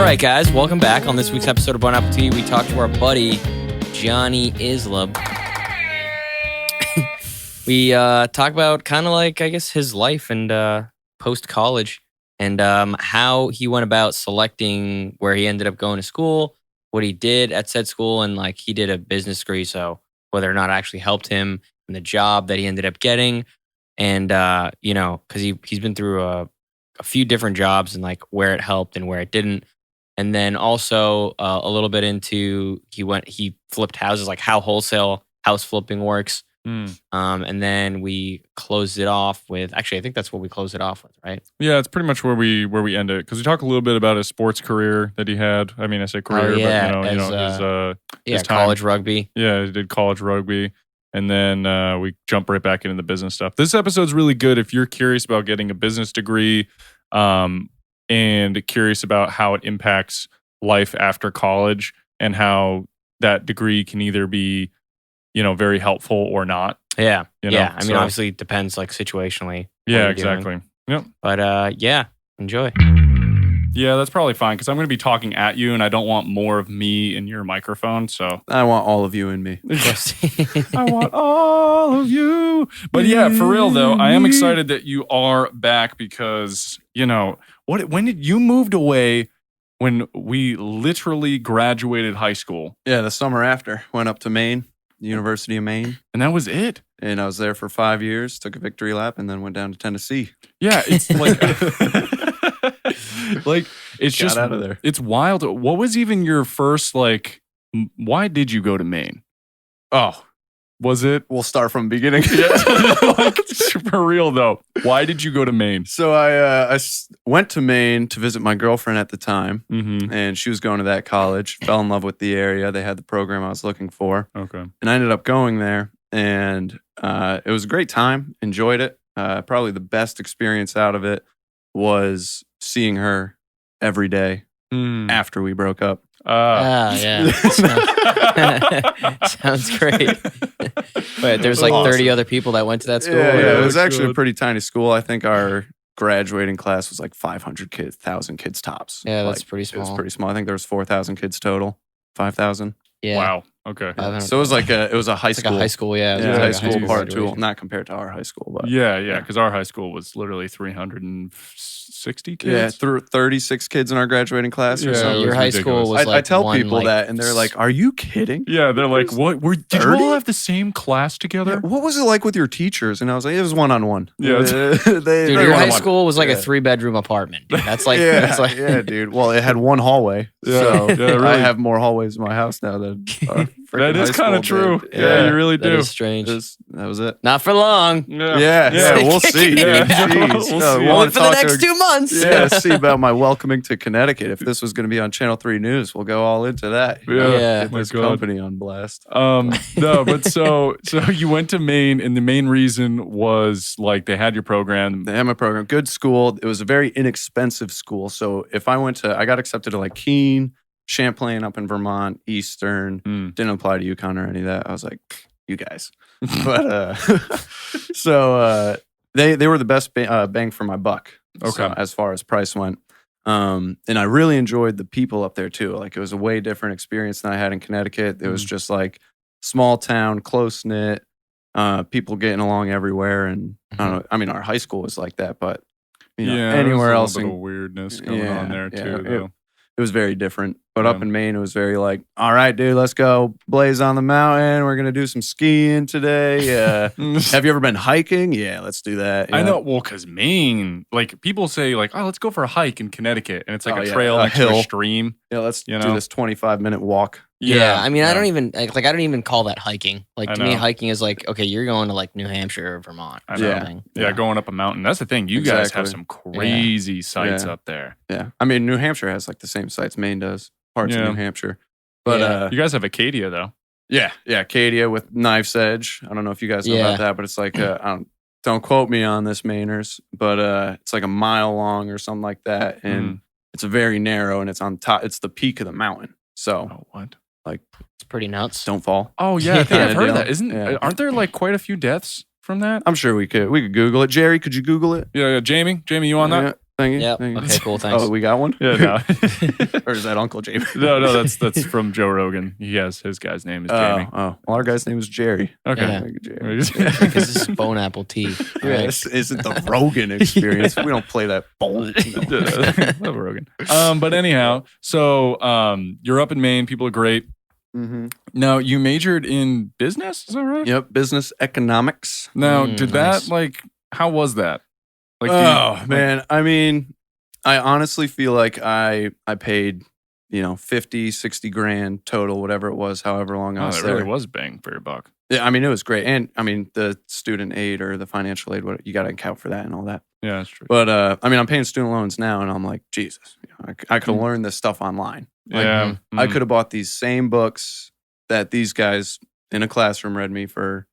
right, guys, welcome back. On this week's episode of Bon Appetit, we talked to our buddy, Jonny Islieb. We talk about kind of like, I guess, his life and post-college and how he went about selecting where he ended up going to school, what he did at said school, and like he did a business degree, so whether or not it actually helped him in the job that he ended up getting. And, because he's been through a few different jobs and like where it helped and where it didn't. And then also a little bit into he flipped houses, like how wholesale house flipping works. And then we closed it off with, actually, I think that's what we closed it off with, right? Yeah, it's pretty much where we end it, because we talk a little bit about his sports career that he had. I mean, I say career, but his time. College rugby. Yeah, he did college rugby. And then we jump right back into the business stuff. This episode's really good if you're curious about getting a business degree and curious about how it impacts life after college and how that degree can either be, very helpful or not. Yeah. I mean, obviously it depends like situationally. Yeah, exactly. Yep. But enjoy. Yeah, that's probably fine, because I'm going to be talking at you and I don't want more of me in your microphone. So I want all of you in me. I want all of you. But yeah, for real though, I am excited that you are back because, when did you moved away when we literally graduated high school? Yeah, the summer after. Went up to Maine, the University of Maine. And that was it. And I was there for 5 years, took a victory lap, and then went down to Tennessee. Yeah, it's like... like, it's just out of there. It's wild. What was even your first, why did you go to Maine? Oh, was it? We'll start from the beginning. Super real though. Why did you go to Maine? So I went to Maine to visit my girlfriend at the time, Mm-hmm. and she was going to that college. Fell in love with the area. They had the program I was looking for. Okay. And I ended up going there, and it was a great time. Enjoyed it. Probably the best experience out of it was seeing her every day after we broke up. Yeah. Sounds great. But there's like 30 other people that went to that school. Yeah, it was actually a pretty tiny school. I think our graduating class was like 500 kids, 1,000 kids tops. Yeah, that's pretty small. It was pretty small. I think there was 4,000 kids total. 5,000. Yeah. Wow. Okay. So it was like a high school. Like a high school, yeah. Yeah, Like high a school part two, graduation. not compared to our high school, but Yeah, because our high school was literally 360 kids. yeah, 36 kids in our graduating class or Yeah, something. it Your was high ridiculous. school was I tell one, people that, and they're like, "Are you kidding?" Yeah, they're like, "What? Did you all have the same class together?" Yeah, what was it like with your teachers? And I was like, "It was one-on-one." Yeah. Dude, your high school was like a 3-bedroom apartment. Dude. That's like, yeah, dude. Well, it had one hallway, so really. I have more hallways in my house now than That is kind of true. Did. Yeah, you really do. That is strange. That was it. Not for long. Yeah, we'll see. Yeah. Jeez. We'll see. we Only wanna for the talk next to- 2 months. Yeah, see about my welcoming to Connecticut. If this was going to be on Channel 3 News, we'll go all into that. Yeah. Get My this God. company on blast. No, but so you went to Maine, and the main reason was like they had your program. They had my program. Good school. It was a very inexpensive school. So if I got accepted to like Keene, Champlain up in Vermont, Eastern. Didn't apply to UConn or any of that. I was like, you guys. But they were the best bang for my buck. Okay. So, as far as price went. And I really enjoyed the people up there too. Like it was a way different experience than I had in Connecticut. It was just like small town, close knit, people getting along everywhere. And I don't know. I mean, our high school was like that, but anywhere there's else a in little bit of weirdness going on there too. Though. it was very different. But Yeah. up in Maine, it was very like, all right, dude, let's go blaze on the mountain. We're going to do some skiing today. Have you ever been hiking? Yeah, let's do that. I know. Well, because Maine, like people say, like, oh, let's go for a hike in Connecticut, and it's like a trail next to a stream. Yeah, let's do know? this 25-minute walk. Yeah, I mean, I don't even I don't even call that hiking. Like I to me, know. hiking is like, okay, you're going to like New Hampshire or Vermont. I or know. something. Yeah, going up a mountain. That's the thing. You guys have Exactly. some crazy sites up there. Yeah. I mean, New Hampshire has like the same sites Maine does, parts Yeah. of New Hampshire. But You guys have Acadia though. yeah, Acadia with Knife's Edge. I don't know if you guys know Yeah. about that, but it's like, don't quote me on this, Mainers, but it's like a mile long or something like that. And it's very narrow and it's on top. It's the peak of the mountain. So Oh, what? It's pretty nuts. don't fall. Oh yeah, I think I've heard of that. Yeah. Aren't there like quite a few deaths from that? I'm sure we could Google it. Jerry, could you Google it? Yeah, Jamie, you on that? Thank you. Yep. Thank you. Okay, cool. Thanks. Oh, we got one? Yeah, no. Or is that Uncle Jamie? No, that's from Joe Rogan. He has his guy's name is Jamie. Well, our guy's name is Jerry. Okay. Yeah. Thank you, Jerry. Because this is bone apple tea. All Yeah, right. this isn't the Rogan experience. We don't play that bone. Love Rogan. But anyhow, so you're up in Maine. People are great. Mm-hmm. Now, you majored in business? Is that right? Yep, business economics. Now, did Nice. that, how was that? Like, Man. I mean, I honestly feel like I paid, 50, 60 grand total, whatever it was, however long I Oh, was that there. really was bang for your buck. Yeah, I mean, it was great. And I mean, the student aid or the financial aid, you got to account for that and all that. Yeah, that's true. But I mean, I'm paying student loans now, and I'm like, Jesus, I could have Mm. learned this stuff online. Yeah. I could have bought these same books that these guys in a classroom read me for,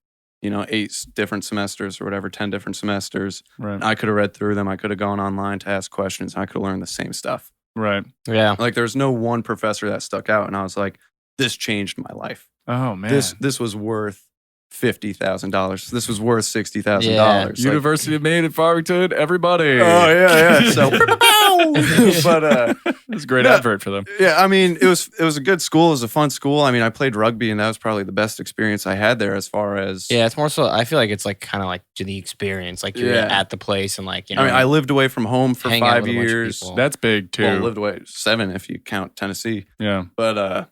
8 different semesters or whatever, 10 different semesters. Right. I could have read through them. I could have gone online to ask questions. I could have learned the same stuff. Right. Yeah. Like, there's no one professor that stuck out, and I was like, this changed my life. Oh, man. This was worth $50,000. This was worth $60,000. Yeah. Like, University of Maine at Farmington, everybody. oh yeah. So, but it's a great no. advert for them. yeah, I mean, it was a good school. It was a fun school. I mean, I played rugby, and that was probably the best experience I had there. As far as Yeah, it's more so. I feel like it's like kind of like to the experience, like you're Yeah. at the place and like I mean, I lived away from home for hang out 5 with a bunch of years. people. That's big too. Well, lived away 7 if you count Tennessee. Yeah. But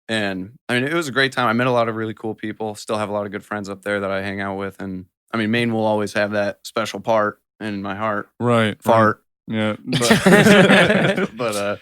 and I mean, it was a great time. I met a lot of really cool people. Still have a lot of good friends up there that I hang out with. And I mean, Maine will always have that special part in my heart. Right. Fart. Yeah. But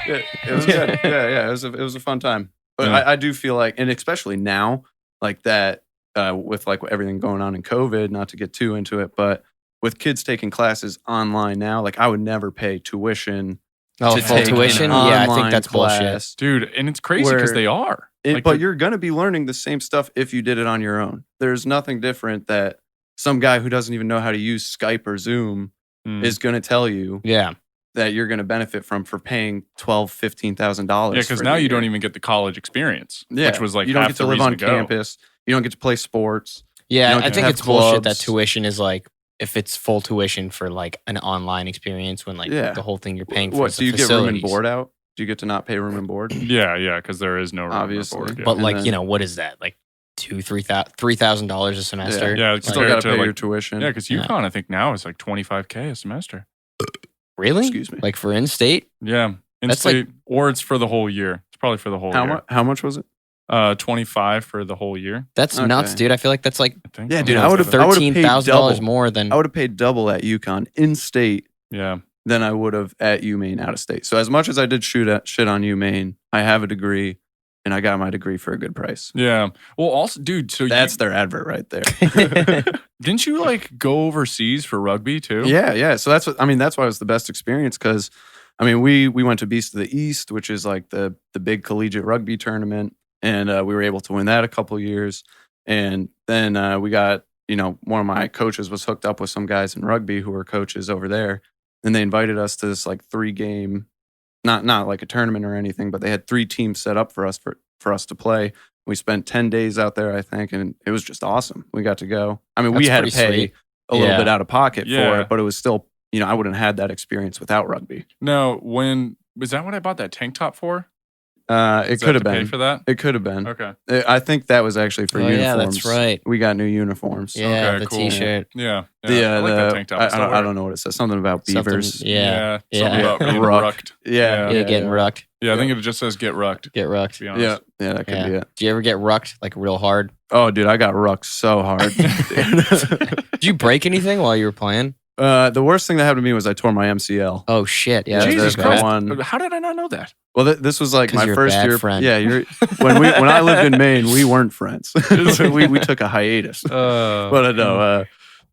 it was good. Yeah. It was a fun time. But Yeah. I do feel like, and especially now, like that, with like everything going on in COVID, not to get too into it, but with kids taking classes online now, like I would never pay tuition oh, to full take tuition. an Yeah, I think online that's bullshit. class. Dude, and it's crazy because Where they are. But you're going to be learning the same stuff if you did it on your own. There's nothing different that some guy who doesn't even know how to use Skype or Zoom is going to tell you Yeah, that you're going to benefit from for paying $12,000, $15,000. Yeah, because now you don't even get the college experience, which was like you don't half get to the live reason on go. campus. You don't get to play sports. You yeah. don't I get to think have it's bullshit that clubs. tuition is like if it's full tuition for like an online experience when like Yeah. the whole thing you're paying for. What? is Do the you get room and facilities. board out? Do you get to not pay room and board? Yeah, because there is no room Obviously. Board, yeah. But And like then- what is that? Like $3,000 a semester. Yeah, You it's still compared got to to, pay like- your tuition. yeah, because Yeah. UConn, I think now is like $25K a semester. Really? Excuse me. Like for in-state? Yeah, in That's like- state, or it's for the whole year. It's probably for the whole year. How much was it? 25 for the whole year. That's nuts, Okay. dude. I feel like that's like I think. Yeah, dude, Something I like would've- that. I would've paid $13,000 double. more than. I would have paid double at UConn in state Yeah, than I would have at UMaine out of state. So as much as I did shit on UMaine, I have a degree, and I got my degree for a good price. yeah. Well, also, dude. So That's their advert right there. didn't you like go overseas for rugby too? Yeah. So that's why it was the best experience because, I mean, we went to Beast of the East, which is like the big collegiate rugby tournament, and we were able to win that a couple years. And then we got, one of my coaches was hooked up with some guys in rugby who were coaches over there, and they invited us to this like 3-game, not like a tournament or anything, but they had 3 teams set up for us to play. We spent 10 days out there, I think, and it was just awesome. We got to go. I mean, we That's had to pretty pay sweet. a little Yeah. bit out of pocket for Yeah. it, but it was still, I wouldn't have had that experience without rugby. No, when was that? What I bought that tank top for? It Is that could have to pay been. for that. It could have been. Okay. I think that was actually for Oh, uniforms. yeah, that's right. We got new uniforms. Yeah, Okay, the cool. t-shirt. Yeah. I like that tank top. I, still don't, wear I it. don't know what it says. Something about Something- beavers. Yeah. Something Yeah. about being Rucked. rucked. Yeah. Yeah, getting rucked. Yeah, I think it just says get rucked. Get rucked. To be honest. Yeah, that could Yeah. be it. Do you ever get rucked like real hard? Oh, dude, I got rucked so hard. Did you break anything while you were playing? The worst thing that happened to me was I tore my MCL. Oh shit! Yeah, Jesus that's Christ. one. How did I not know that? Well, this was like 'Cause my you're a first bad year. friend. Yeah, when I lived in Maine, we weren't friends. So we took a hiatus. But no,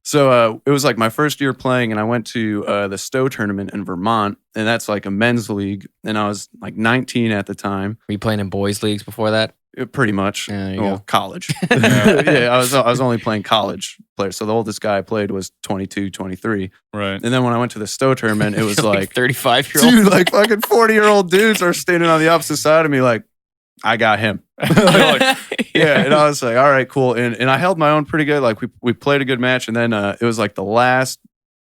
so it was like my first year playing, and I went to the Stowe tournament in Vermont, and that's like a men's league, and I was like 19 at the time, Were you playing in boys leagues before that? pretty much. Yeah, there you Well, go. college. Yeah, I was only playing college players. So the oldest guy I played was 22, 23. right. And then when I went to the Stowe tournament, it was like 35-year-old. dude, like fucking 40-year-old dudes are standing on the opposite side of me, like, I got him. Yeah, and I was like, all right, cool. And I held my own pretty good. Like we played a good match, and then it was like the last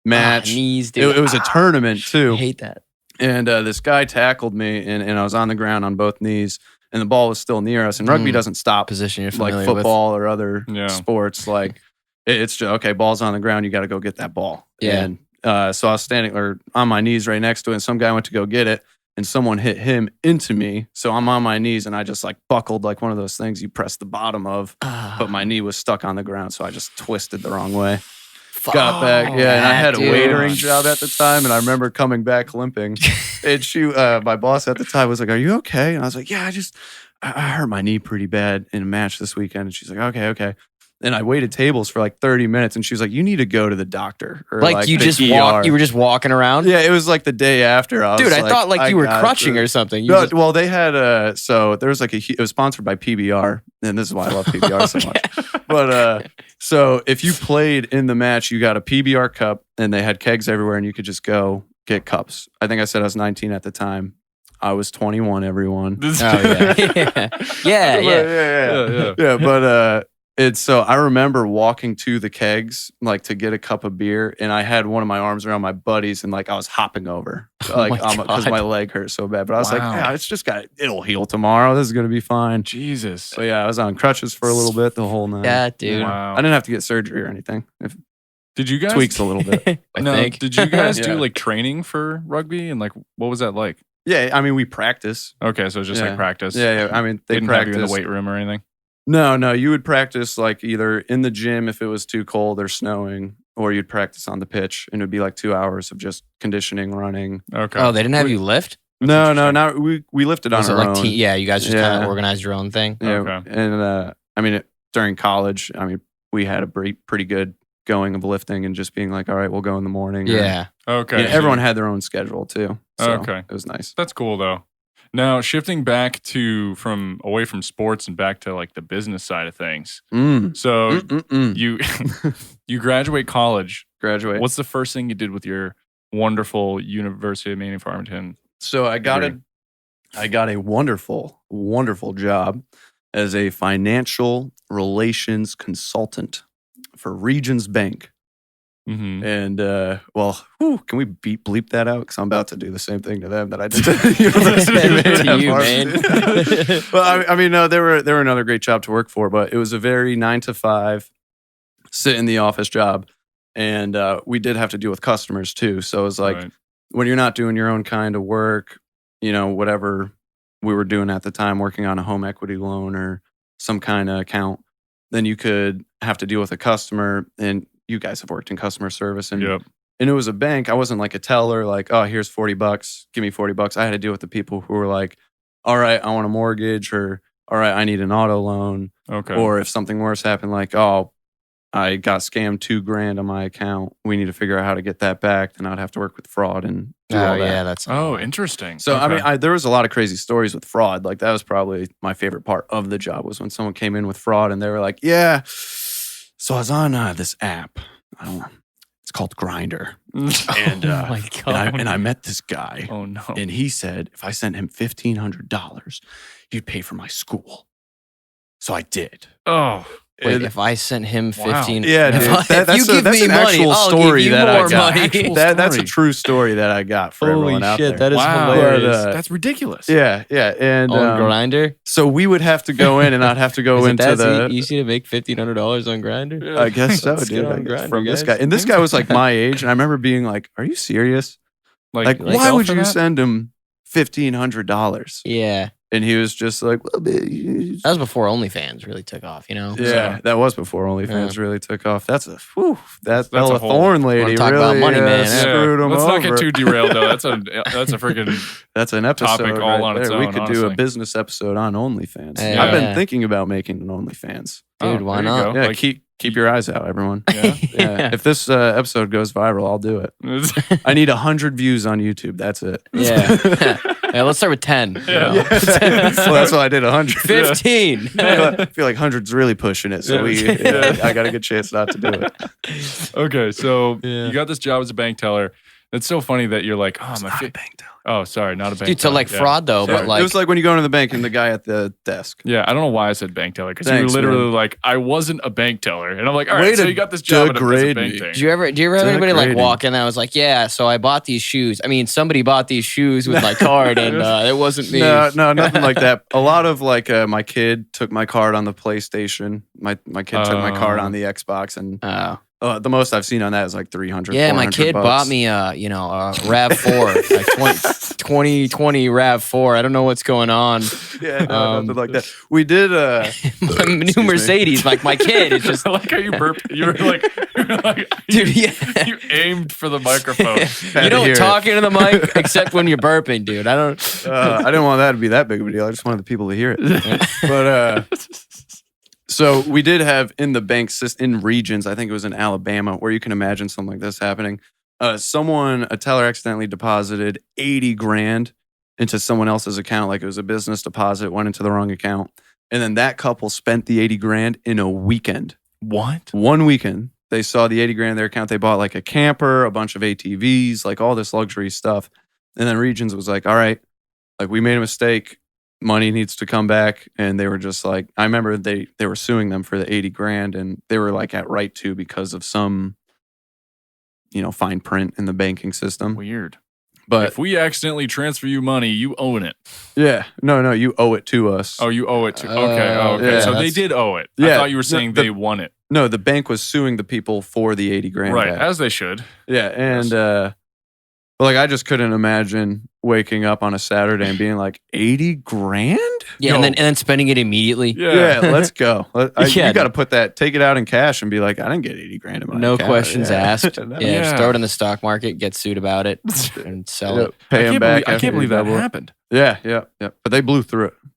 match. Knees, dude. It was a tournament I too. hate that. And this guy tackled me, and I was on the ground on both knees, and the ball was still near us. And rugby doesn't stop Position you're like familiar football or other Yeah. sports. Like it's just, okay, ball's on the ground, you got to go get that ball. Yeah. And so I was standing or on my knees right next to it, and some guy went to go get it, and someone hit him into me. So I'm on my knees, and I just like buckled like one of those things you press the bottom of, but my knee was stuck on the ground, so I just twisted the wrong way. Got back, and I had a waitering job at the time, and I remember coming back limping. And my boss at the time was like, "Are you okay?" And I was like, "Yeah, I hurt my knee pretty bad in a match this weekend." And she's like, "Okay." And I waited tables for like 30 minutes, and she was like, "You need to go to the doctor." Or Like you the just ER. you were just walking around? Yeah, it was like the day after. Dude, I thought like you were crutching or something. You No, just- well, they had so there was like it was sponsored by PBR, and this is why I love PBR so much. But so if you played in the match, you got a PBR cup, and they had kegs everywhere, and you could just go get cups. I think I said I was 19 at the time. I was 21. Everyone. Oh yeah. Yeah. But it's so I remember walking to the kegs like to get a cup of beer, and I had one of my arms around my buddies, and like I was hopping over like my because God. my leg hurt so bad. But I was like, Wow. yeah, it'll heal tomorrow. This is gonna be fine. Jesus. So yeah, I was on crutches for a little bit the whole night. Yeah, dude. Wow. I didn't have to get surgery or anything. If Did you guys tweaks a little bit. I No, think. did you guys Yeah. do like training for rugby and like what was that like? Yeah, I mean we practice. Okay, so it's just Yeah. like practice. Yeah. I mean they They didn't have you practice in the weight room or anything. No, you would practice like either in the gym if it was too cold or snowing, or you'd practice on the pitch, and it would be like 2 hours of just conditioning, running. Okay. Oh, they didn't have you lift? No, interesting. not we lifted on Was it our like own. yeah, you guys just kind Yeah. of organized your own thing? Yeah, Okay. and I mean during college, I mean we had a pretty good going of lifting and just being like, all right, we'll go in the morning. or- Yeah. Okay. Yeah, everyone had their own schedule too. So Okay. it was nice. That's cool though. Now shifting back to away from sports and back to like the business side of things. Mm. So Mm-mm-mm. you you graduate college. Graduate. What's the first thing you did with your wonderful University of Maine Farmington? So I got Agree. a wonderful job as a financial relations consultant for Regions Bank. Mm-hmm. And can we bleep that out? Because I'm about to do the same thing to them that I did to the University of Maine To at you, Farmington. man. Well, I mean, no, they were another great job to work for, but it was a very 9 to 5, sit in the office job, and we did have to deal with customers too. So it was like Right. when you're not doing your own kind of work, whatever we were doing at the time, working on a home equity loan or some kind of account, then you could have to deal with a customer. And you guys have worked in customer service, and Yep. and it was a bank. I wasn't like a teller, like, oh, here's $40, give me $40. I had to deal with the people who were like, all right, I want a mortgage, or all right, I need an auto loan, Okay. or if something worse happened, like, oh, I got scammed $2,000 on my account. We need to figure out how to get that back. Then I'd have to work with fraud and do Oh all that. yeah, that's oh, interesting. So Okay. I mean, there was a lot of crazy stories with fraud. Like that was probably my favorite part of the job was when someone came in with fraud and they were like, "Yeah, so I was on this app. I don't know. It's called Grinder, and oh my god. and I met this guy, oh no. and he said if I sent him $1,500, he'd pay for my school. So I did. Oh. Wait, And- if I sent him Wow. 15, Yeah, if dude. I- if you give that's me an money, actual I'll story give you that I more got. money. Actual That's a story. true story that I got for Holy everyone out shit, there. that is Wow. hilarious. But, That's ridiculous. yeah. And on Grinder. so we would have to go in, and I'd have to go Is it into that the. easy to make $1,500 on Grinder? I guess so, Let's dude. get on I guess Grindr, from this guys. guy, and this guy was like my age, and I remember being like, "Are you serious? Like, like why go would for you that? send him $1,500?" Yeah, And he was just like, "Well, that was before OnlyFans really took off. You know. yeah, that was before OnlyFans really took off. That's a That's that a Bella whole- Thorne lady talk really about money, man. screwed him Let's over. not get too derailed though. That's a freaking That's an episode topic all right on its there. We own, could do a honestly. business episode on OnlyFans. Yeah. I've been thinking about making an OnlyFans. Dude, why there you not? go. Yeah, Like, keep your eyes out, everyone. yeah. Yeah. If this episode goes viral, I'll do it. I need 100 views on YouTube. That's it. Yeah. Yeah, let's start with 10. you Yeah. know? Well, that's why I did 100. 15. I feel like 100's really pushing it. So Yeah. I got a good chance not to do it. Okay, so Yeah. you got this job as a bank teller. It's so funny that you're like, oh, It's my not a bank teller. Oh, sorry, not a bank Dude, so teller. like Yeah. fraud though, Sorry. but like it was like when you go into the bank and the guy at the desk. Yeah, I don't know why I said bank teller because you were Thanks, literally man. like, I wasn't a bank teller, and I'm like, all Way right, so to you got this job as a degrade bank me. teller. do you ever have anybody like Degrading. walk in that was like, yeah, so I bought these shoes. I mean, somebody bought these shoes with my card and it wasn't me. No, nothing like that. A lot of like my kid took my card on the PlayStation. My kid took my card on the Xbox, and Oh. the most I've seen on that is like 300. Yeah, my kid $400. bought me a RAV4, like 2020 RAV4. I don't know what's going on. Yeah, no, nothing like that. We did My new Excuse me. Mercedes, like my kid is just I like how you burped. You were like, dude, yeah. you aimed for the microphone. You to don't hear talk into the mic except when you're burping, dude. I don't. I didn't want that to be that big of a deal. I just wanted the people to hear it. But so we did have in the bank in regions, I think it was in Alabama, where you can imagine something like this happening. A teller accidentally deposited 80 grand into someone else's account, like it was a business deposit, went into the wrong account. And then that couple spent the 80 grand in a weekend. What? 1 weekend. They saw the 80 grand in their account. They bought like a camper, a bunch of ATVs, like all this luxury stuff. And then Regions was like, all right, like we made a mistake. Money needs to come back. And they were just like, I remember they were suing them for the 80 grand and they were like at right to because of some, fine print in the banking system. Weird. But if we accidentally transfer you money, you own it. yeah, no, you owe it to us. Oh, you owe it to. Okay. yeah, So they that's- did owe it. I Yeah, thought you were saying they won it. No, the bank was suing the people for the 80 grand. Right, back. as they should. Yeah, and like I just couldn't imagine waking up on a Saturday and being like 80 grand. Yeah, Yo. and then spending it immediately. Yeah. Yeah, let's go. Yeah. You got to take it out in cash and be like, I didn't get 80 grand in my No account. questions Yeah. asked. No. Yeah, Yeah. just throw it in the stock market, get sued about it, and sell it. Pay them back. I after can't you believe that double it. happened. Yeah. But they blew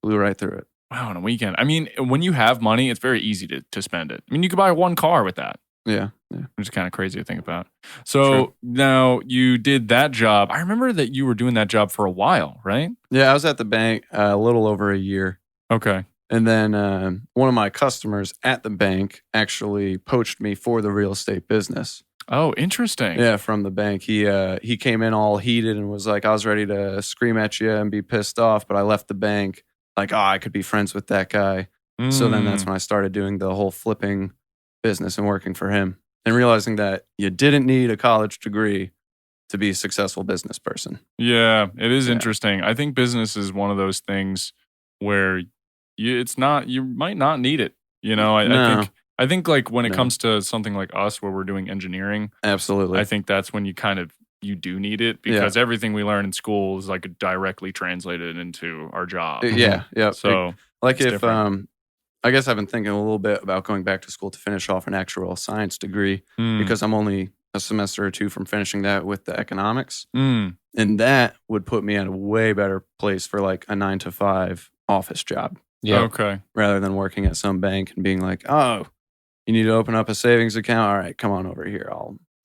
right through it. Wow, on a weekend. I mean, when you have money, it's very easy to spend it. I mean, you could buy one car with that, Yeah. which is kind of crazy to think about. So True. now you did that job. I remember that you were doing that job for a while, right? Yeah, I was at the bank a little over a year. Okay. And then one of my customers at the bank actually poached me for the real estate business. Oh, interesting. Yeah, from the bank. He came in all heated and was like, I was ready to scream at you and be pissed off, but I left the bank. Like, I could be friends with that guy. So then that's when I started doing the whole flipping business and working for him and realizing that you didn't need a college degree to be a successful business person. Yeah, it is Yeah. interesting. I think business is one of those things where you might not need it. No. I think like when it No. comes to something like us where we're doing engineering, Absolutely. I think that's when you do need it because everything we learn in school is like directly translated into our job. Yeah. So like it's if different. I guess I've been thinking a little bit about going back to school to finish off an actual science degree because I'm only a semester or two from finishing that with the economics. And that would put me in a way better place for like a 9-to-5 office job Yeah. Okay. rather than working at some bank and being like, oh, you need to open up a savings account. All right, come on over here.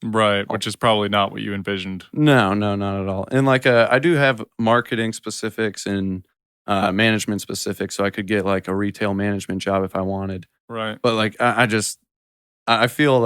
Right, which is probably not what you envisioned. No, not at all. And like I do have marketing specifics and management specifics, so I could get like a retail management job if I wanted. Right. But like I feel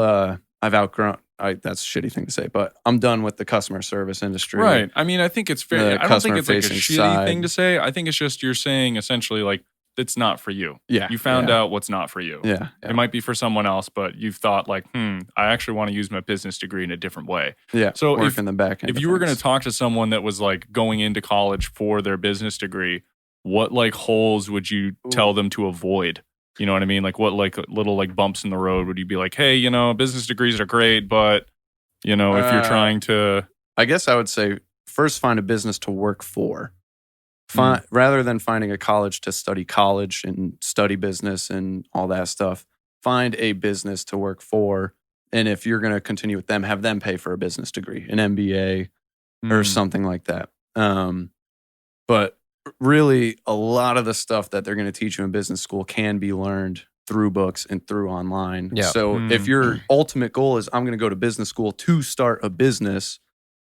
I've outgrown. That's a shitty thing to say, but I'm done with the customer service industry. Right. I mean, I think it's fair. The I don't think it's like a customer-facing shitty thing side. to say. I think it's just you're saying essentially like it's not for you. Yeah. You found out what's not for you. Yeah. It might be for someone else, but you've thought like, I actually want to use my business degree in a different way. Yeah. So work if- in the back end. If of you were going things. to talk to someone that was like going into college for their business degree, what like holes would you tell them to avoid? You know what I mean? Like what like little like bumps in the road would you be like, hey, business degrees are great, but if you're trying to, I guess I would say first find a business to work for. Mm. Rather than finding a college to study college and study business and all that stuff, find a business to work for. And if you're going to continue with them, have them pay for a business degree, an MBA or something like that. But really, a lot of the stuff that they're going to teach you in business school can be learned through books and through online. Yeah. So if your ultimate goal is I'm going to go to business school to start a business,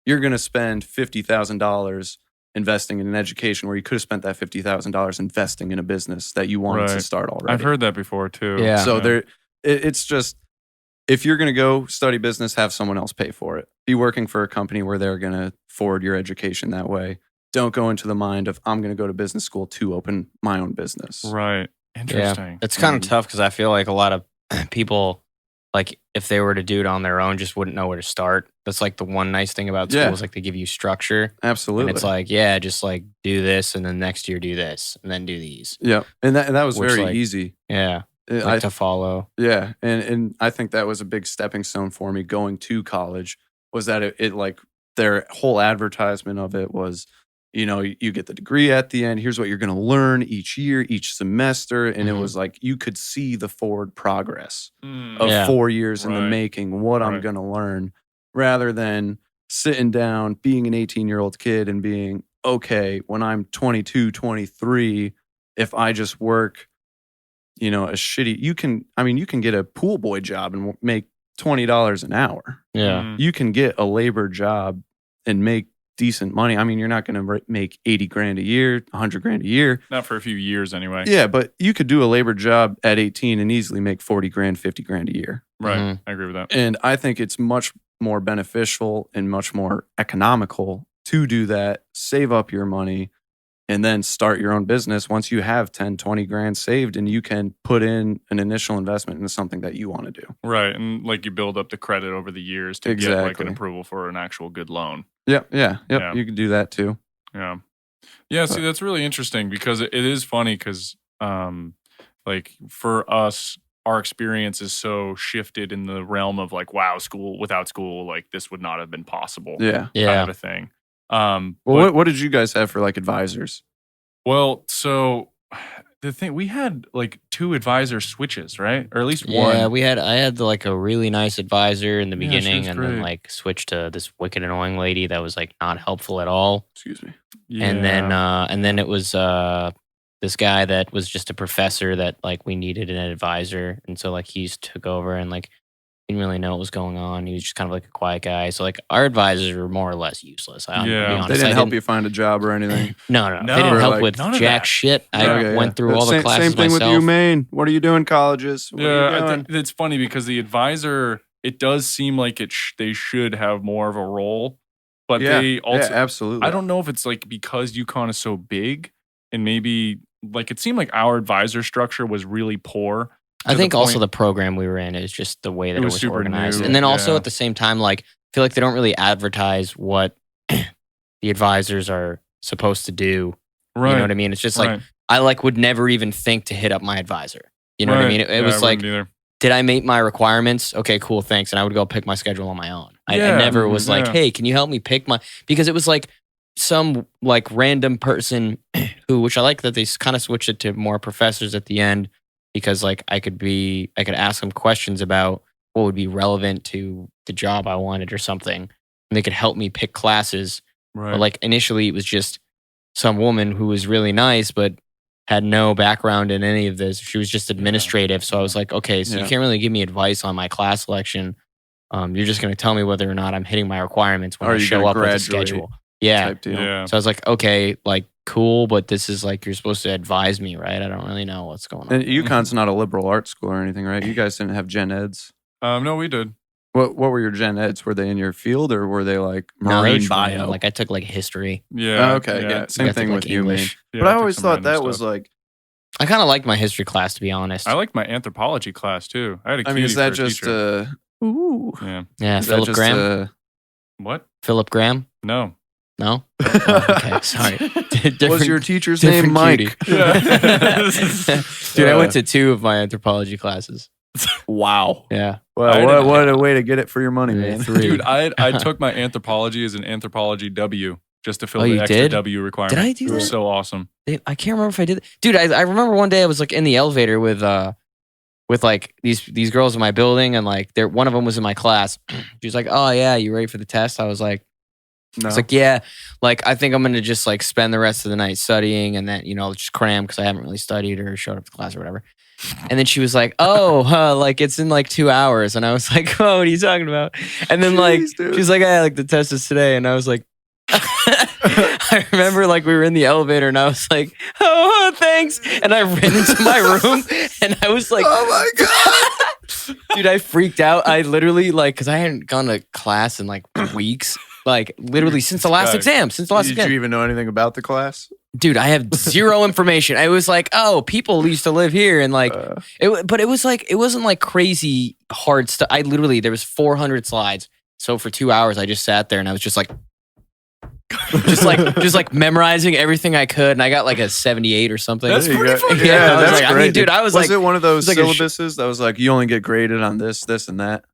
you're going to spend $50,000 investing in an education where you could have spent that $50,000 investing in a business that you wanted to Right. start already. I've heard that before too. Yeah. So it's just if you're going to go study business, have someone else pay for it. Be working for a company where they're going to forward your education that way. Don't go into the mind of, I'm going to go to business school to open my own business. Right. Interesting. Yeah. It's kind of tough because I feel like a lot of people, like if they were to do it on their own, just wouldn't know where to start. That's like the one nice thing about school is like they give you structure. Absolutely. And it's like, yeah, just like do this and then next year do this and then do these. Yeah. And that was Which, very like, easy. Yeah. Like to follow. Yeah. And I think that was a big stepping stone for me going to college, was that it like their whole advertisement of it was, you get the degree at the end. Here's what you're going to learn each year, each semester. And it was like you could see the forward progress of 4 years in the making, what I'm going to learn, rather than sitting down, being an 18-year-old kid and being, okay, when I'm 22, 23, if I just work, a shitty, you can get a pool boy job and make $20 an hour. Yeah. You can get a labor job and make decent money. I mean, you're not going to make 80 grand a year, 100 grand a year. Not for a few years anyway. Yeah, but you could do a labor job at 18 and easily make 40 grand, 50 grand a year. Right. I agree with that. And I think it's much more beneficial and much more economical to do that, save up your money, and then start your own business once you have 10, 20 grand saved and you can put in an initial investment into something that you want to do. Right. And like you build up the credit over the years to get like an approval for an actual good loan. Yep. You can do that too. Yeah. Yeah. See, that's really interesting because it is funny because like for us, our experience is so shifted in the realm of like, wow, without school, like this would not have been possible. Yeah. Kind of a thing. What did you guys have for like advisors? Well, so the thing, we had like 2 advisor switches, right? Or at least one. Yeah, I had like a really nice advisor in the beginning and great. then like switched to this wicked annoying lady that was like not helpful at all. Excuse me. Yeah. And then it was this guy that was just a professor that like we needed an advisor. And so like he just took over and like didn't really know what was going on. He was just kind of like a quiet guy. So like our advisors were more or less useless. I'll be honest. They didn't help you find a job or anything. No. They didn't help with jack shit. I went through all the classes Same thing myself. with you, Maine. What are you doing, colleges? It's funny because the advisor, it does seem like they should have more of a role, but they also absolutely. I don't know if it's like because UConn is so big and maybe like it seemed like our advisor structure was really poor. I think also the program we were in is just the way that it was organized. And then also at the same time, like, I feel like they don't really advertise what the advisors are supposed to do. Right. You know what I mean? It's just like, I like would never even think to hit up my advisor. You know what I mean? It was like, did I meet my requirements? Okay, cool, thanks. And I would go pick my schedule on my own. I never was like, hey, can you help me pick because it was like some like random person which I like that they kind of switched it to more professors at the end. Because like I could ask them questions about what would be relevant to the job I wanted or something. And they could help me pick classes. Right. But like initially it was just some woman who was really nice, but had no background in any of this. She was just administrative. So I was like, okay, so you can't really give me advice on my class selection. You're just going to tell me whether or not I'm hitting my requirements when I show up with a schedule. Yeah. Type deal. Yeah. So I was like, okay, like cool, but this is like, you're supposed to advise me, right? I don't really know what's going on. And UConn's not a liberal arts school or anything, right? You guys didn't have gen eds. No, we did. What were your gen eds? Were they in your field or were they like marine bio? Like I took like history. Yeah. Okay. Yeah. Same thing with you, man. Yeah, but I always thought that was like. I kind of liked my history class, to be honest. I liked my anthropology class too. I had a cutie is that for a just teacher. ooh? Yeah. Philip Graham. What? Philip Graham? No. No? Oh, okay, sorry. Was your teacher's name Mike? Yeah. Dude, I went to 2 of my anthropology classes. Wow. Yeah. Well, what a way to get it for your money, man. 3. Dude, I took my anthropology as an anthropology W just to fill the extra did? W requirement. Did I do It was that? so awesome. I can't remember if I did. Dude, I remember one day I was like in the elevator with like these girls in my building, and like one of them was in my class. She was like, "Oh yeah, you ready for the test?" I was like, No. It's like, yeah, like I think I'm gonna just like spend the rest of the night studying and then, just cram because I haven't really studied or showed up to class or whatever. And then she was like, oh, like it's in like 2 hours. And I was like, oh, what are you talking about? And then she was like, yeah, like the test is today. And I was like, I remember like we were in the elevator and I was like, oh, thanks. And I ran into my room and I was like, oh my God. Dude, I freaked out. I literally because I hadn't gone to class in like weeks. Like literally since the last exam. Did you even know anything about the class? Dude, I have zero information. I was like, oh, people used to live here, and but it was like it wasn't like crazy hard stuff. There was 400 slides. So for 2 hours, I just sat there and I was just like, memorizing everything I could, and I got like a 78 or something. That's pretty fucking good. Yeah, that's great. great. I mean, dude, I was it one of those like syllabuses that was like you only get graded on this, and that?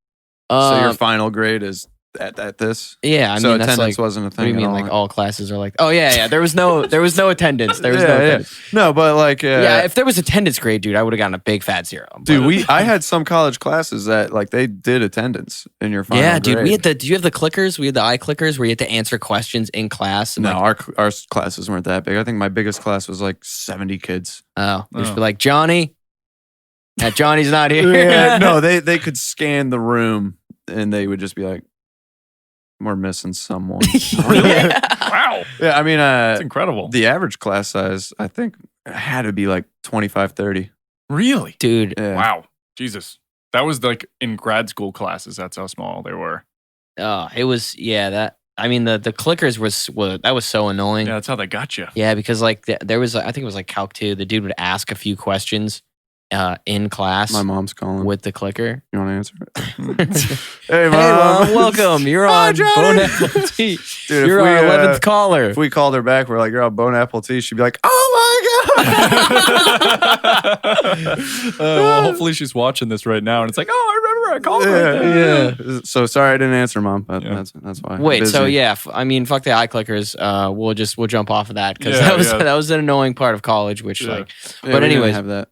So your final grade is at this. Yeah, I so mean, that's attendance like, wasn't a thing. What do you mean? All. Like all classes are like? Oh yeah. There was no attendance. There was no attendance. No, but like if there was attendance grade, dude, I would have gotten a big fat 0. Dude, I had some college classes that like they did attendance in your final grade. Dude, we had did you have the clickers? We had the eye clickers where you had to answer questions in class. And no, our classes weren't that big. I think my biggest class was like 70 kids. Oh, you should be like Johnny. Johnny's not here. Yeah, no, they could scan the room and they would just be like, we're missing someone. Really? Yeah. Wow. Yeah, I mean, That's incredible. The average class size, I think, had to be like 25, 30. Really? Dude. Yeah. Wow. Jesus. That was like in grad school classes. That's how small they were. It was, that. I mean, the clickers that was so annoying. Yeah, that's how they got you. Yeah, because like there was, I think it was like Calc 2. The dude would ask a few questions in class. My mom's calling. With the clicker. You want to answer it? Hey, Mom. Welcome. You're on Bone Apple Tea. Dude, you're our 11th caller. If we called her back, we're like, you're on Bone Apple Tea. She'd be like, oh my God. Well, hopefully she's watching this right now. And it's like, oh, I remember I called her. Yeah. So sorry I didn't answer, Mom. But that's why. Wait, so I mean, fuck the eye clickers. We'll jump off of that because that was an annoying part of college, which but anyways. Have that.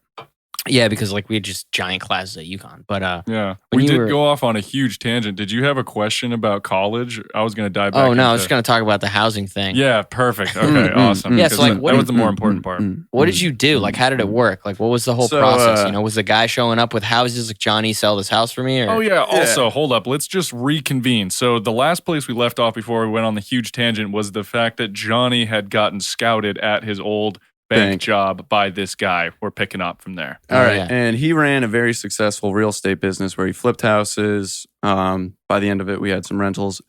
Yeah, because like we had just giant classes at UConn. But we did go off on a huge tangent. Did you have a question about college? I was going to dive back. Oh no, I was just going to talk about the housing thing. Yeah, perfect. Okay, awesome. Yeah, so like that was the more important part. What did you do? Like, how did it work? Like, what was the whole process? Was the guy showing up with houses like Johnny, sell this house for me? Or? Oh yeah. Also, hold up. Let's just reconvene. So the last place we left off before we went on the huge tangent was the fact that Johnny had gotten scouted at his old bank job by this guy. We're picking up from there. All right. Yeah. And he ran a very successful real estate business where he flipped houses. By the end of it, we had some rentals.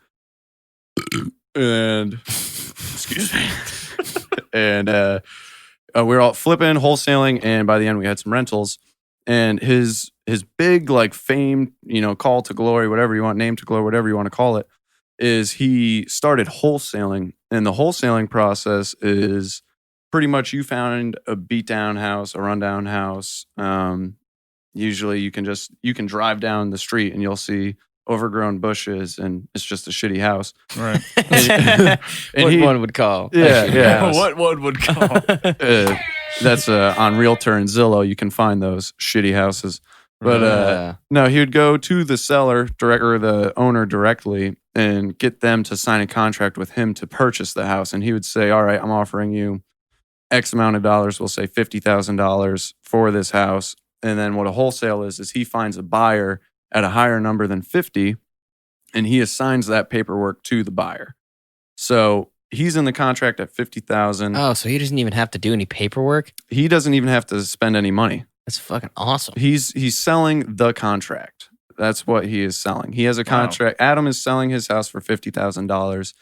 And excuse me. And we were all flipping, wholesaling, and by the end we had some rentals. And his big like fame, call to glory, whatever you want, name to glory, whatever you want to call it, is he started wholesaling. And the wholesaling process is pretty much you found a beat down house, a rundown house. Usually you can drive down the street and you'll see overgrown bushes and it's just a shitty house. Right. What one would call. Yeah. What one would call. That's on Realtor and Zillow. You can find those shitty houses. But no, he would go to the seller or the owner directly and get them to sign a contract with him to purchase the house. And he would say, all right, I'm offering you X amount of dollars, we'll say $50,000 for this house. And then what a wholesale is he finds a buyer at a higher number than 50 and he assigns that paperwork to the buyer. So he's in the contract at 50,000. Oh, so he doesn't even have to do any paperwork? He doesn't even have to spend any money. That's fucking awesome. He's selling the contract. That's what he is selling. He has a contract. Wow. Adam is selling his house for $50,000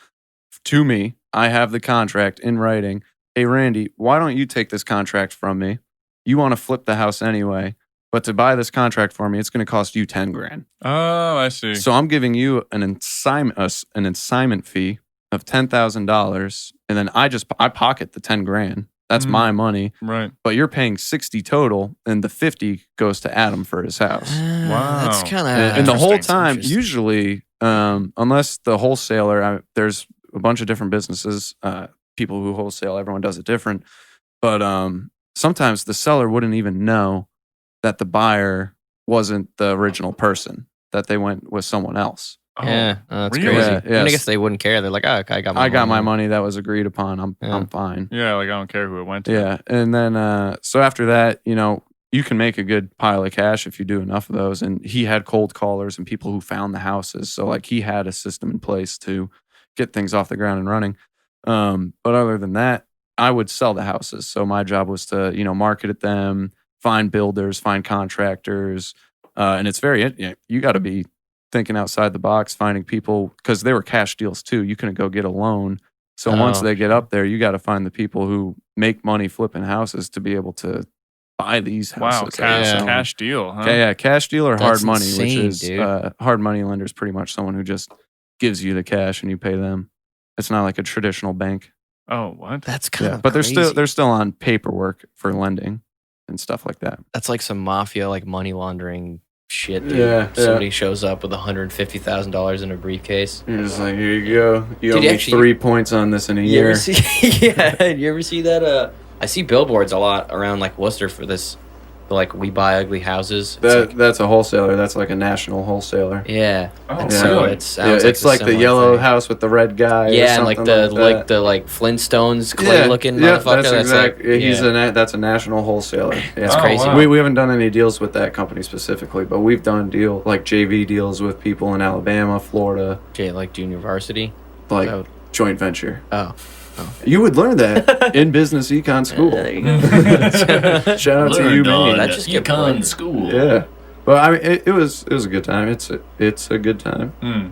to me. I have the contract in writing. Hey, Randy, why don't you take this contract from me? You want to flip the house anyway, but to buy this contract for me, it's going to cost you $10,000. Oh, I see. So I'm giving you an assignment fee of $10,000, and then I pocket the $10,000. That's my money. Right. But you're paying 60 total, and the 50 goes to Adam for his house. Wow. That's kind of and the whole time, usually, unless the wholesaler, there's a bunch of different businesses. People who wholesale, everyone does it different. But sometimes the seller wouldn't even know that the buyer wasn't the original person, that they went with someone else. Yeah, that's really? crazy. Yeah, I mean, I guess they wouldn't care. They're like, oh, okay, I got my money that was agreed upon. I'm fine. Yeah, like I don't care who it went to. Yeah, and then so after that, you can make a good pile of cash if you do enough of those. And he had cold callers and people who found the houses. So like he had a system in place to get things off the ground and running. But other than that, I would sell the houses. So my job was to, market at them, find builders, find contractors, And it's you got to be thinking outside the box, finding people, because they were cash deals too. You couldn't go get a loan. So once they get up there, you got to find the people who make money flipping houses to be able to buy these houses. Wow, cash deal, huh? Yeah, cash deal or hard That's money, insane, which is hard money lender is pretty much someone who just gives you the cash and you pay them. It's not like a traditional bank. Oh, what? That's kind of but crazy. they're still on paperwork for lending and stuff like that. That's like some mafia, like money laundering shit, dude. Yeah, Somebody shows up with $150,000 in a briefcase. You're just like, here you go. You owe Did you me actually- 3 points on this in a You year. ever see? Yeah, you ever see that? I see billboards a lot around like Worcester for this. Like we buy ugly houses. It's That's a wholesaler. That's like a national wholesaler. yeah. Oh, And yeah. so really? it sounds It's like the similar yellow thing. house with the red guy. or Yeah, and like something the that. Flintstones clay looking motherfucker. That's exact. like, He's yeah. that's a national wholesaler. Yeah. That's Oh, crazy. wow. We haven't done any deals with that company specifically, but we've done JV deals with people in Alabama, Florida, Like junior varsity. like So- joint venture. Oh. You would learn that in business econ school. There you go. Shout out to you, man. That just get played. school. Yeah. Well, I mean, it was a good time. It's a good time. Mm.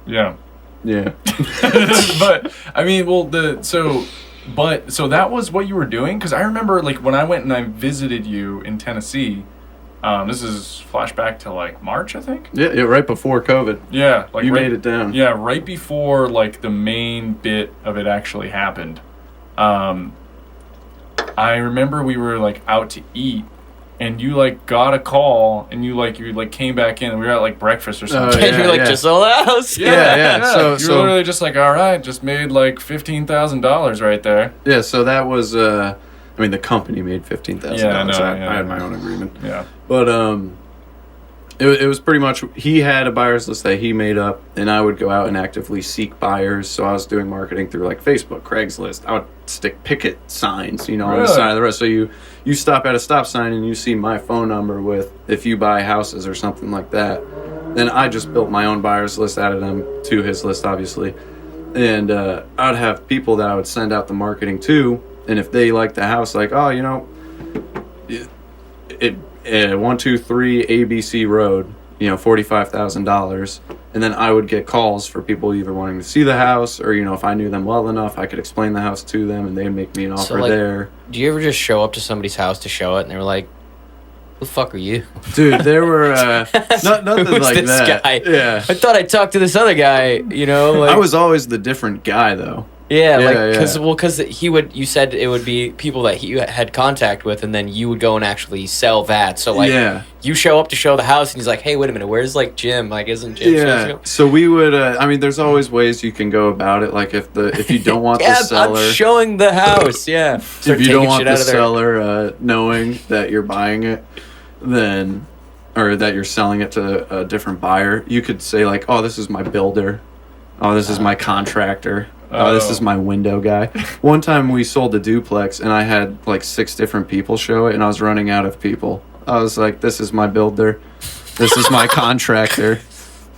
Yeah. Yeah. But I mean, so that was what you were doing? Because I remember like when I went and I visited you in Tennessee. This is flashback to like March, I think. Yeah. Right before COVID, Yeah, like you right, made it down. Yeah, right before like the main bit of it actually happened. I remember we were like out to eat, and you like got a call, and you came back in, and we were at like breakfast or something. yeah, You're like, yeah. just sold the house. Yeah. So So- you're literally just like, all right, just made like $15,000 right there. Yeah. So that was. I mean, the company made $15,000. Yeah, I know, yeah. I had my own agreement. Yeah. But it was pretty much, he had a buyer's list that he made up, and I would go out and actively seek buyers. So I was doing marketing through like Facebook, Craigslist. I would stick picket signs, on the Really? side of the road. So you stop at a stop sign and you see my phone number with, if you buy houses or something like that. Then I just built my own buyer's list, added them to his list, obviously. And I'd have people that I would send out the marketing to, and if they liked the house, like, oh, 123 ABC Road, $45,000, and then I would get calls for people either wanting to see the house, or if I knew them well enough, I could explain the house to them, and they'd make me an offer like, there. Do you ever just show up to somebody's house to show it, and they were like, "Who the fuck are you?" Dude, there were nothing Who's like this that. guy? Yeah, I thought I talked to this other guy. Like, I was always the different guy though. Yeah, Yeah, because he would. You said it would be people that he had contact with, and then you would go and actually sell that. So like, Yeah. you show up to show the house, and he's like, "Hey, wait a minute, where's like Jim? Like, isn't Jim?" Yeah. So we would. I mean, there's always ways you can go about it. Like if you don't want Yeah, the seller. I'm showing the house. Yeah. Start If you don't taking want shit the out of there. seller knowing that you're buying it, then, or that you're selling it to a different buyer, you could say like, oh, this is my builder. Oh, this is my contractor. Oh, this is my window guy. One time we sold a duplex and I had like 6 different people show it, and I was running out of people. I was like, this is my builder. This is my contractor.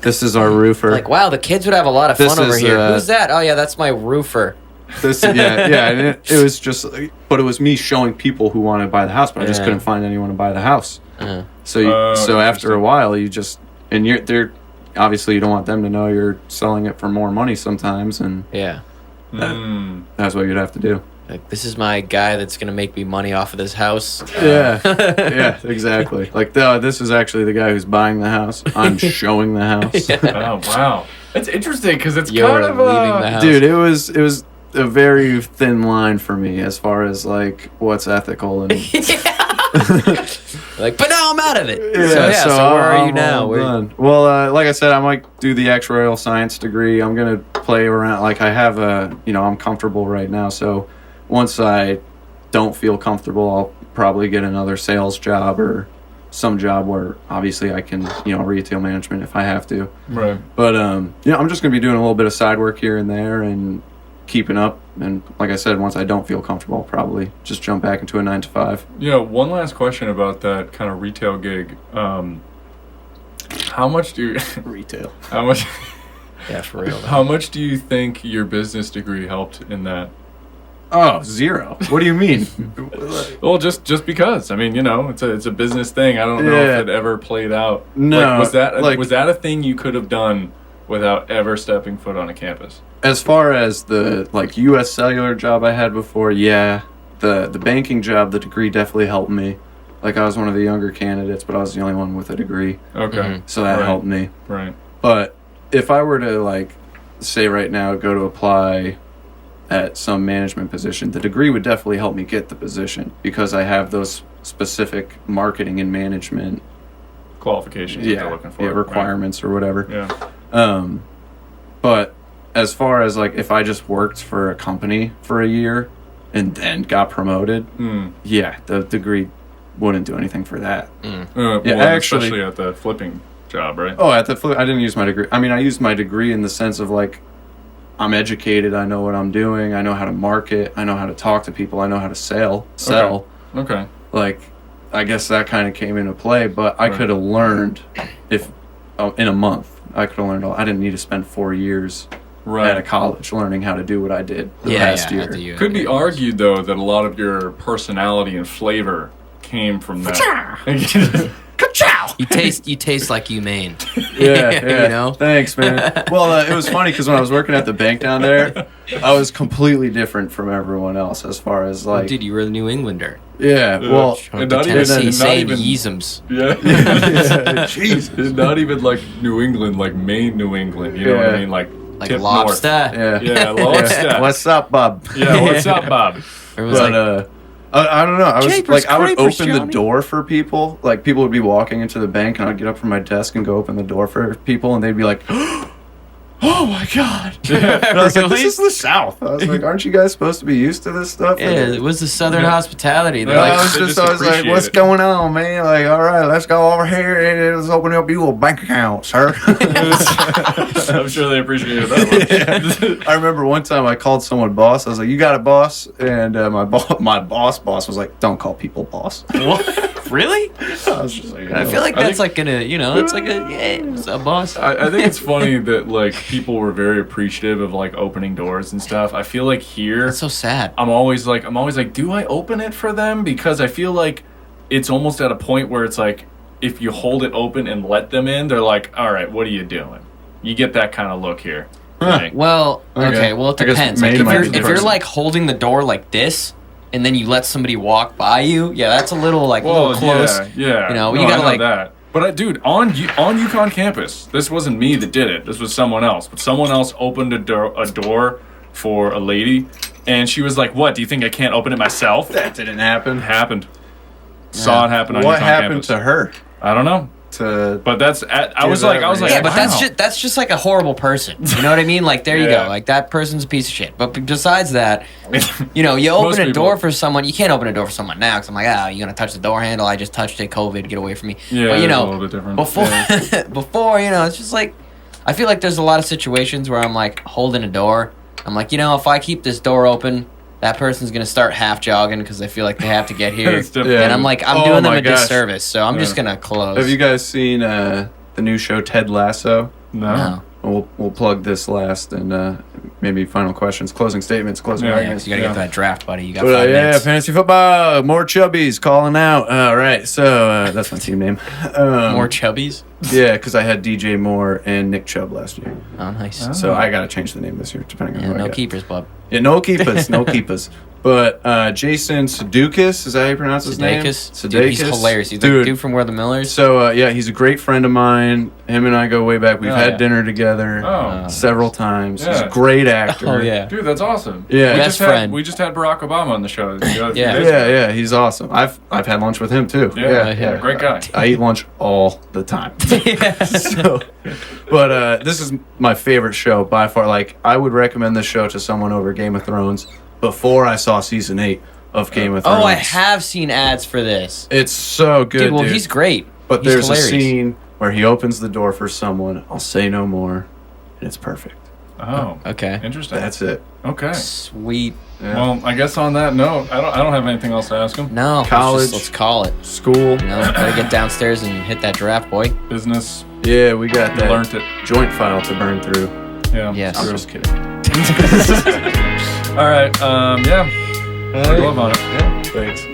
This is our roofer. Like, wow, the kids would have a lot of This fun over is, here. Who's that? Oh yeah, that's my roofer. Yeah. And it was just, but it was me showing people who wanted to buy the house, but I just Yeah. couldn't find anyone to buy the house. Uh, So after interesting. a while, you just, and they're obviously you don't want them to know you're selling it for more money sometimes, and yeah. Mm. that's what you'd have to do. Like, this is my guy that's gonna make me money off of this house. Yeah, exactly. Like, this is actually the guy who's buying the house. I'm showing the house. Oh wow, it's interesting because it's You're kind of leaving the house. Dude, it was a very thin line for me as far as like what's ethical and Like, but now I'm out of it. So where are you now? I'm done. Well, like I said, I might do the actuarial science degree. I'm gonna play around. Like, I have I'm comfortable right now. So once I don't feel comfortable, I'll probably get another sales job or some job where obviously I can, retail management if I have to. right. But I'm just gonna be doing a little bit of side work here and there and keeping up. And like I said, once I don't feel comfortable, I'll probably just jump back into a 9 to 5. Yeah, one last question about that kind of retail gig. How much do you, Retail. how much Yeah, for real. how much do you think your business degree helped in that? Oh, zero. What do you mean? Well, just because. I mean, it's a business thing. I don't know if it ever played out. No. Was that a thing you could have done without ever stepping foot on a campus? As far as the U.S. Cellular job I had before, yeah. The banking job, the degree definitely helped me. Like, I was one of the younger candidates, but I was the only one with a degree. Okay. So that helped me. Right. But if I were to, say right now, go to apply at some management position, the degree would definitely help me get the position because I have those specific marketing and management qualifications that they're looking for. Requirements or whatever. Yeah. But as far as, if I just worked for a company for a year and then got promoted, the degree wouldn't do anything for that. Especially at the flipping job, right? Oh, at the flip, I didn't use my degree. I mean, I used my degree in the sense of I'm educated. I know what I'm doing. I know how to market. I know how to talk to people. I know how to sell. Okay. I guess that kind of came into play. But I could have learned in a month. I could have learned. I didn't need to spend 4 years at a college learning how to do what I did the past year. Could be argued though that a lot of your personality and flavor came from that. You taste like humane. Yeah. Thanks, man. Well, it was funny because when I was working at the bank down there, I was completely different from everyone else as far as dude, you were the New Englander. Yeah. Well, and not Tennessee saying Yeezums. Yeah. Jesus. Not even like New England, like Maine, New England. You know what I mean? Like lobster. North. Yeah, lobster. What's up, Bob? Yeah, what's up, Bob? I don't know. I was I would open Johnny. the door for people. Like, people would be walking into the bank, and I'd get up from my desk and go open the door for people, and they'd be like, "Oh my god!" And I was like, "This is the South." I was like, "Aren't you guys supposed to be used to this stuff?" Yeah, it was the Southern hospitality. They're I was like, "What's going on, man? Like, all right, let's go over here and let's open up you a bank account, sir." I'm sure they appreciated that one. I remember one time I called someone boss. I was like, "You got a boss?" And my boss was like, "Don't call people boss." What? Really? I was just like, I feel like that's it's a boss. I think it's funny that people were very appreciative of opening doors and stuff. I feel like here It's so sad. I'm always like, do I open it for them? Because I feel like it's almost at a point where it's like, if you hold it open and let them in, they're like, all right, what are you doing? You get that kind of look here. Right? Well, okay. Well, it I guess depends. Maine might be the If you're person. holding the door like this, and then you let somebody walk by you, that's a little little close. Yeah. You know, no, you gotta I know that. But dude, on UConn campus, this wasn't me that did it. This was someone else. But someone else opened a door for a lady, and she was like, "What? Do you think I can't open it myself?" That didn't happen. Happened. Saw it happen on UConn What happened campus. to her? I don't know. But I was like, Yeah, but wow. that's just like a horrible person. You know what I mean? Like, there you Yeah. go. Like, that person's a piece of shit. But besides that, you open a door for someone. You can't open a door for someone now because I'm like, you gonna touch the door handle? I just touched it. COVID, get away from me. Yeah, but it's a little bit different. Before, it's just like, I feel like there's a lot of situations where I'm like holding a door. I'm like, if I keep this door open, that person's gonna start half jogging because they feel like they have to get here. It's different. And I'm like, I'm Oh doing them my a gosh. disservice, so I'm just gonna close. Have you guys seen the new show Ted Lasso? No. We'll plug this last and maybe final questions, closing statements, closing Yeah, arguments. You gotta get to that draft, buddy. You got But, 5 minutes. fantasy football, more chubbies calling out. All right, so that's my team name. More chubbies. Yeah, because I had DJ Moore and Nick Chubb last year, Oh, nice. so I got to change the name this year depending on Yeah, who I no get. keepers, bub. Yeah, no keepers, no keepers. But Jason Sudeikis, is that how you pronounce his name? Sudeikis. Dude, he's hilarious. He's the dude from Where the Millers. So he's a great friend of mine. Him and I go way back. We've had yeah. dinner together several times. He's Yeah. a great actor. Oh, yeah. Dude, that's awesome. Yeah. Best friend. We just had Barack Obama on the show. Yeah. Yeah, he's awesome. I've had lunch with him too. Yeah, great guy. I eat lunch all the time. So, but this is my favorite show by far. Like, I would recommend this show to someone over Game of Thrones before I saw season 8 of Game of Thrones. Oh, I have seen ads for this. It's so good, Dude, well, he's great. But He's there's hilarious. a scene where he opens the door for someone. I'll say no more, and it's perfect. Oh, Okay. interesting. That's it. Okay. Sweet. Yeah. Well, I guess on that note, I don't have anything else to ask him. No. College. Let's call it. School. Gotta get downstairs and hit that draft, boy. Business. Yeah, we got that Learned it. joint file to burn through. Yeah. Yes. I'm just kidding. All right. Yeah. All right. Love on it. Yeah. Thanks.